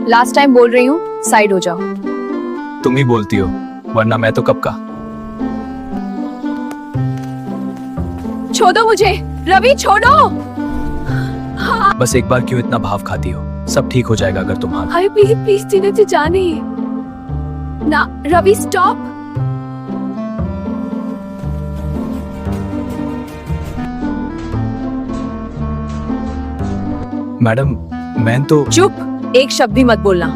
Last time बोल रही हूँ, साइड हो जाओ। तुम ही बोलती हो, वरना मैं तो कब का। छोड़ो मुझे, रवि छोड़ो। बस एक बार क्यों इतना भाव खाती हो? सब ठीक हो जाएगा अगर तुम हाँ। अरे प्लीज प्लीज टीना तू जाने ना। रवि स्टॉप। मैडम मैं तो। चुप, एक शब्द भी मत बोलना।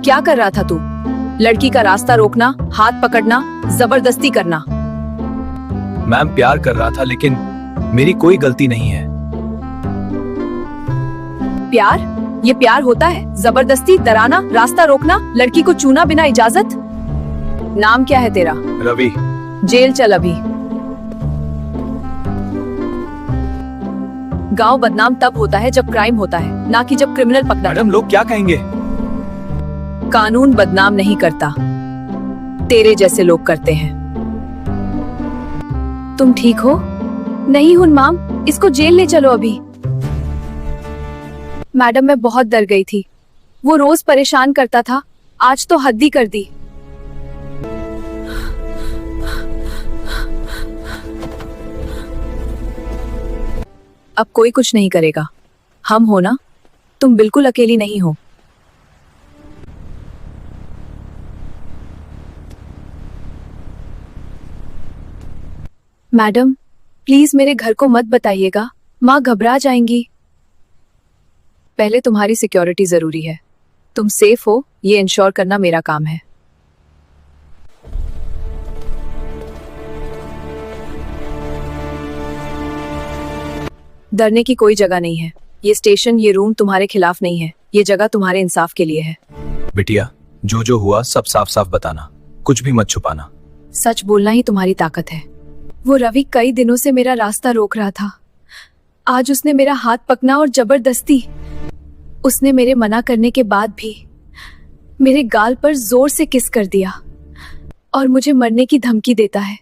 क्या कर रहा था तू? लड़की का रास्ता रोकना, हाथ पकड़ना, जबरदस्ती करना। मैम प्यार कर रहा था, लेकिन मेरी कोई गलती नहीं है। प्यार? ये प्यार होता है? जबरदस्ती, डराना, रास्ता रोकना, लड़की को छूना बिना इजाजत। नाम क्या है तेरा? रवि। जेल चल अभी। गांव बदनाम तब होता है जब क्राइम होता है, ना कि जब क्रिमिनल पकड़ा। मैडम लोग क्या कहेंगे? कानून बदनाम नहीं करता, तेरे जैसे लोग करते हैं। तुम ठीक हो? नहीं हूं माम, इसको जेल ले चलो अभी। मैडम मैं बहुत डर गई थी, वो रोज परेशान करता था, आज तो हद ही कर दी। अब कोई कुछ नहीं करेगा, हम हो ना, तुम बिल्कुल अकेली नहीं हो। मैडम प्लीज मेरे घर को मत बताइएगा, माँ घबरा जाएंगी। पहले तुम्हारी सिक्योरिटी जरूरी है, तुम सेफ हो ये इंश्योर करना मेरा काम है। डरने की कोई जगह नहीं है, ये स्टेशन, ये रूम तुम्हारे खिलाफ नहीं है, ये जगह तुम्हारे इंसाफ के लिए है। बिटिया जो हुआ सब साफ साफ बताना, कुछ भी मत छुपाना। सच बोलना ही तुम्हारी ताकत है। वो रवि कई दिनों से मेरा रास्ता रोक रहा था, आज उसने मेरा हाथ पकड़ा और जबरदस्ती। उसने मेरे मना करने के बाद भी मेरे गाल पर जोर से किस कर दिया और मुझे मरने की धमकी देता है।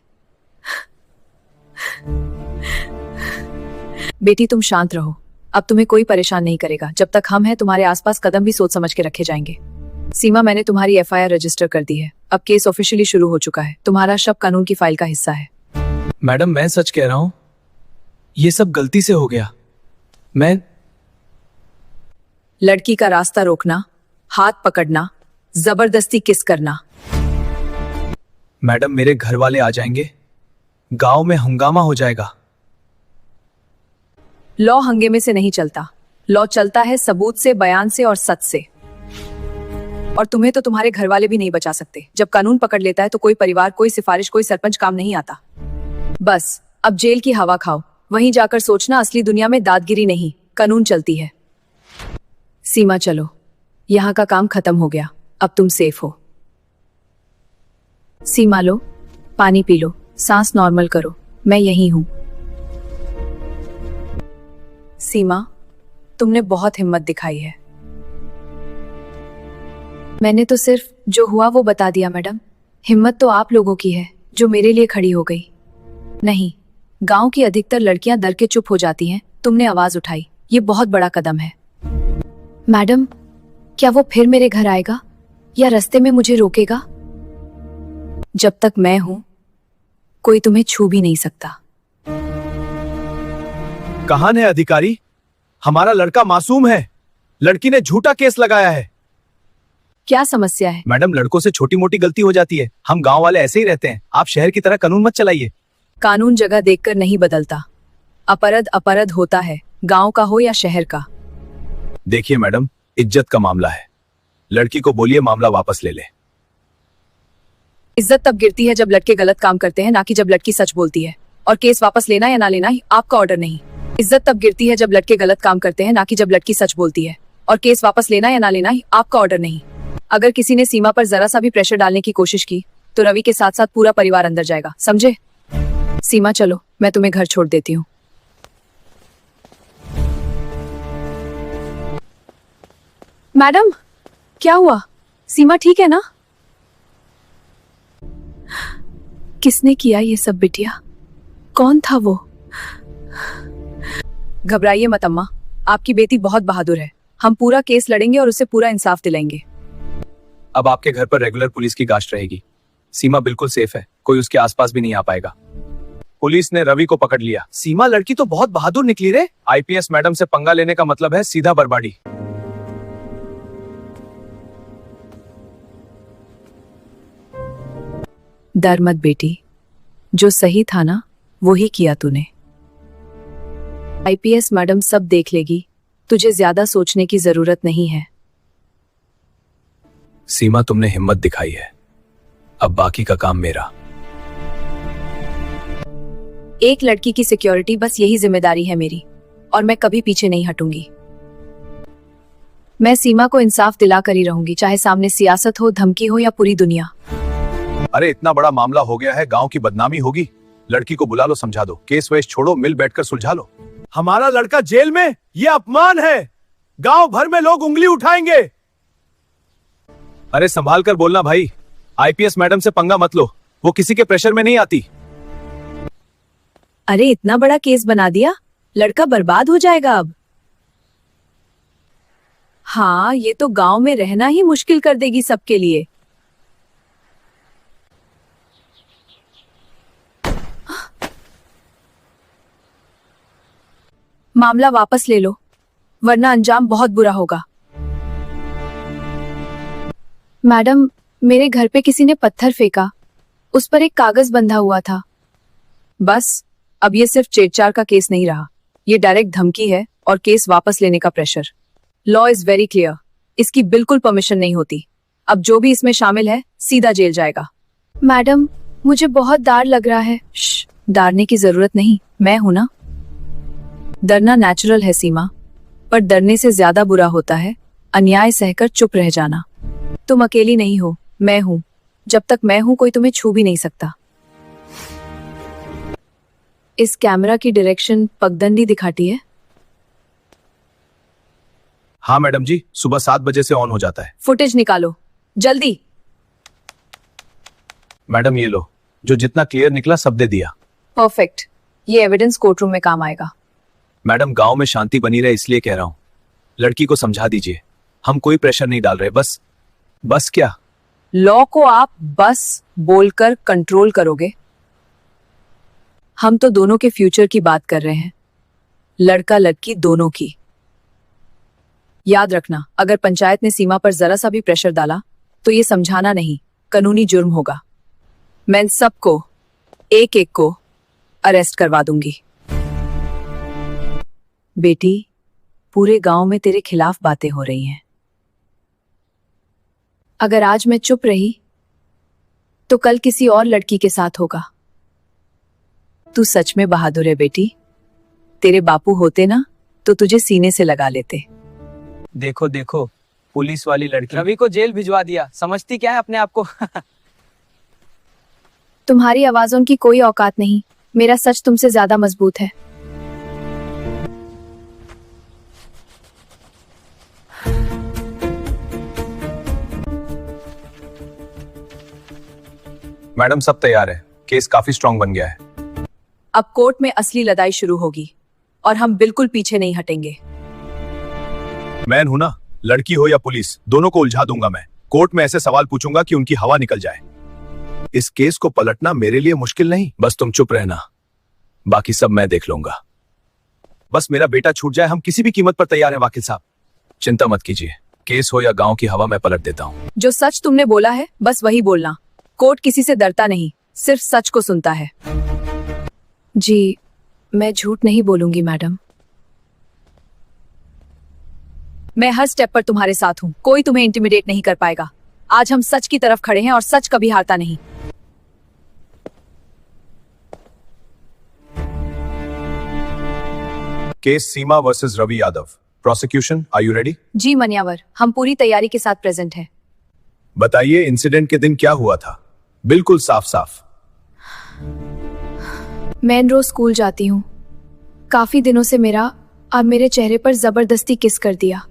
बेटी तुम शांत रहो, अब तुम्हें कोई परेशान नहीं करेगा। जब तक हम हैं तुम्हारे आसपास कदम भी सोच समझ के रखे जाएंगे। सीमा मैंने तुम्हारी एफआईआर रजिस्टर कर दी है, अब केस ऑफिशियली शुरू हो चुका है, तुम्हारा शव कानून की फाइल का हिस्सा है। मैडम मैं सच कह रहा हूं, ये सब गलती से हो गया। मैं लड़की का रास्ता रोकना, हाथ पकड़ना, जबरदस्ती किस करना। मैडम मेरे घर वाले आ जाएंगे, गांव में हंगामा हो जाएगा। लॉ हंगामे से नहीं चलता, लॉ चलता है सबूत से, बयान से और सच से। और तुम्हें तो तुम्हारे घर वाले भी नहीं बचा सकते। जब कानून पकड़ लेता है तो कोई परिवार, कोई सिफारिश, कोई सरपंच काम नहीं आता। बस अब जेल की हवा खाओ, वहीं जाकर सोचना असली दुनिया में दादगिरी नहीं, कानून चलती है। सीमा चलो, यहाँ का काम खत्म हो गया, अब तुम सेफ हो। सीमा लो, पानी पी लो, सांस नॉर्मल करो, मैं यहीं हूं। सीमा तुमने बहुत हिम्मत दिखाई है। मैंने तो सिर्फ जो हुआ वो बता दिया मैडम, हिम्मत तो आप लोगों की है जो मेरे लिए खड़ी हो गई। नहीं, गांव की अधिकतर लड़कियां डर के चुप हो जाती हैं, तुमने आवाज उठाई, ये बहुत बड़ा कदम है। मैडम क्या वो फिर मेरे घर आएगा या रास्ते में मुझे रोकेगा? जब तक मैं हूं कोई तुम्हें छू भी नहीं सकता। कहां है अधिकारी? हमारा लड़का मासूम है, लड़की ने झूठा केस लगाया है। क्या समस्या है? मैडम लड़कों से छोटी मोटी गलती हो जाती है, हम गांव वाले ऐसे ही रहते हैं, आप शहर की तरह कानून मत चलाइए। कानून जगह देखकर नहीं बदलता, अपराध अपराध होता है, गांव का हो या शहर का। देखिए मैडम, इज्जत का मामला है, लड़की को बोलिए मामला वापस ले ले। इज्जत तब गिरती है जब लड़के गलत काम करते हैं, ना कि जब लड़की सच बोलती है। और केस वापस लेना या ना लेना आपका ऑर्डर नहीं। इज्जत तब गिरती है जब लड़के गलत काम करते हैं, ना कि जब लड़की सच बोलती है। और केस वापस लेना या ना लेना आपका ऑर्डर नहीं। अगर किसी ने सीमा पर जरा सा भी प्रेशर डालने की कोशिश की तो रवि के साथ साथ पूरा परिवार अंदर जाएगा, समझे? सीमा चलो, मैं तुम्हें घर छोड़ देती हूँ। मैडम क्या हुआ? सीमा ठीक है ना? किसने किया ये सब बिटिया? कौन था वो? घबराइए मत अम्मा, आपकी बेटी बहुत बहादुर है, हम पूरा केस लड़ेंगे और उसे पूरा इंसाफ दिलाएंगे। अब आपके घर पर रेगुलर पुलिस की गाश्त रहेगी। सीमा बिल्कुल सेफ है, कोई उसके आसपास भी नहीं आ पाएगा। पुलिस ने रवि को पकड़ लिया। सीमा लड़की तो बहुत बहादुर निकली रे। आईपीएस मैडम से पंगा लेने का मतलब है सीधा बर्बादी। डर मत बेटी, जो सही था ना वो ही किया तूने। आईपीएस मैडम सब देख लेगी, तुझे ज्यादा सोचने की जरूरत नहीं है। सीमा तुमने हिम्मत दिखाई है, अब बाकी का काम मेरा। एक लड़की की सिक्योरिटी बस यही जिम्मेदारी है मेरी, और मैं कभी पीछे नहीं हटूंगी। मैं सीमा को इंसाफ दिला कर ही रहूंगी, चाहे सामने सियासत हो, धमकी हो या पूरी दुनिया। अरे इतना बड़ा मामला हो गया है, गांव की बदनामी होगी। लड़की को बुला लो, समझा दो, केस वेस छोड़ो, मिल बैठकर सुलझा लो। हमारा लड़का जेल में, ये अपमान है। गांव भर में लोग उंगली उठाएंगे। अरे संभाल कर बोलना भाई, आईपीएस मैडम से पंगा मत लो, वो किसी के प्रेशर में नहीं आती। अरे इतना बड़ा केस बना दिया, लड़का बर्बाद हो जाएगा अब। हाँ, ये तो गांव में रहना ही मुश्किल कर देगी सबके लिए। मामला वापस ले लो, वरना अंजाम बहुत बुरा होगा। मैडम, मेरे घर पे किसी ने पत्थर फेंका, उस पर एक कागज बंधा हुआ था। बस, अब ये सिर्फ छेड़छाड़ का केस नहीं रहा, ये डायरेक्ट धमकी है और केस वापस लेने का pressure. Law is very clear, इसकी बिल्कुल परमिशन नहीं होती। अब जो भी इसमें शामिल है सीधा जेल जाएगा। मैडम, मुझे बहुत डर लग रहा है। डरने की जरूरत नहीं, मैं हूं ना। डरना नेचुरल है सीमा, पर डरने से ज्यादा बुरा होता है अन्याय सहकर चुप रह जाना। तुम अकेली नहीं हो, मैं हूं। जब तक मैं हूं कोई तुम्हें छू भी नहीं सकता। इस कैमरा की डायरेक्शन पगडंडी दिखाती है। हाँ मैडम जी, सुबह 7 बजे से ऑन हो जाता है। फुटेज निकालो जल्दी। मैडम ये लो, जो जितना क्लियर निकला सब दे दिया। परफेक्ट, ये एविडेंस कोर्टरूम में काम आएगा। मैडम गांव में शांति बनी रहे इसलिए कह रहा हूं, लड़की को समझा दीजिए। हम कोई प्रेशर नहीं डाल रहे, बस क्या? लॉ को आप बस बोलकर कंट्रोल करोगे? हम तो दोनों के फ्यूचर की बात कर रहे हैं, लड़का लड़की दोनों की। याद रखना, अगर पंचायत ने सीमा पर जरा सा भी प्रेशर डाला तो ये समझाना नहीं, कानूनी जुर्म होगा। मैं सबको एक एक को अरेस्ट करवा दूंगी। बेटी, पूरे गांव में तेरे खिलाफ बातें हो रही हैं। अगर आज मैं चुप रही तो कल किसी और लड़की के साथ होगा। तू सच में बहादुर है बेटी। तेरे बापू होते ना तो तुझे सीने से लगा लेते। देखो देखो, पुलिस वाली लड़की रवि को जेल भिजवा दिया। समझती क्या है अपने आप को? तुम्हारी आवाजों की कोई औकात नहीं, मेरा सच तुमसे ज्यादा मजबूत है। मैडम सब तैयार है, केस काफी स्ट्रांग बन गया है। अब कोर्ट में असली लड़ाई शुरू होगी और हम बिल्कुल पीछे नहीं हटेंगे। मैं हूं ना, लड़की हो या पुलिस, दोनों को उलझा दूंगा मैं। कोर्ट में ऐसे सवाल पूछूंगा कि उनकी हवा निकल जाए। इस केस को पलटना मेरे लिए मुश्किल नहीं, बस तुम चुप रहना, बाकी सब मैं देख लूंगा। बस मेरा बेटा छूट जाए, हम किसी भी कीमत पर तैयार हैं वकील साहब। चिंता मत कीजिए, केस हो या गांव की हवा मैं पलट देता हूँ। जो सच तुमने बोला है बस वही बोलना। कोर्ट किसी से डरता नहीं, सिर्फ सच को सुनता है। जी, मैं झूठ नहीं बोलूंगी मैडम। मैं हर स्टेप पर तुम्हारे साथ हूं, कोई तुम्हें इंटिमिडेट नहीं कर पाएगा। आज हम सच की तरफ खड़े हैं और सच कभी हारता नहीं। Case Seema versus Ravi Yadav. Prosecution, are you ready? जी मनियावर, हम पूरी तैयारी के साथ प्रेजेंट हैं। बताइए इंसिडेंट के दिन क्या हुआ था, बिल्कुल साफ साफ। मैं रोज स्कूल जाती हूँ। काफी दिनों से मेरा और मेरे चेहरे पर जबरदस्ती किस कर दिया।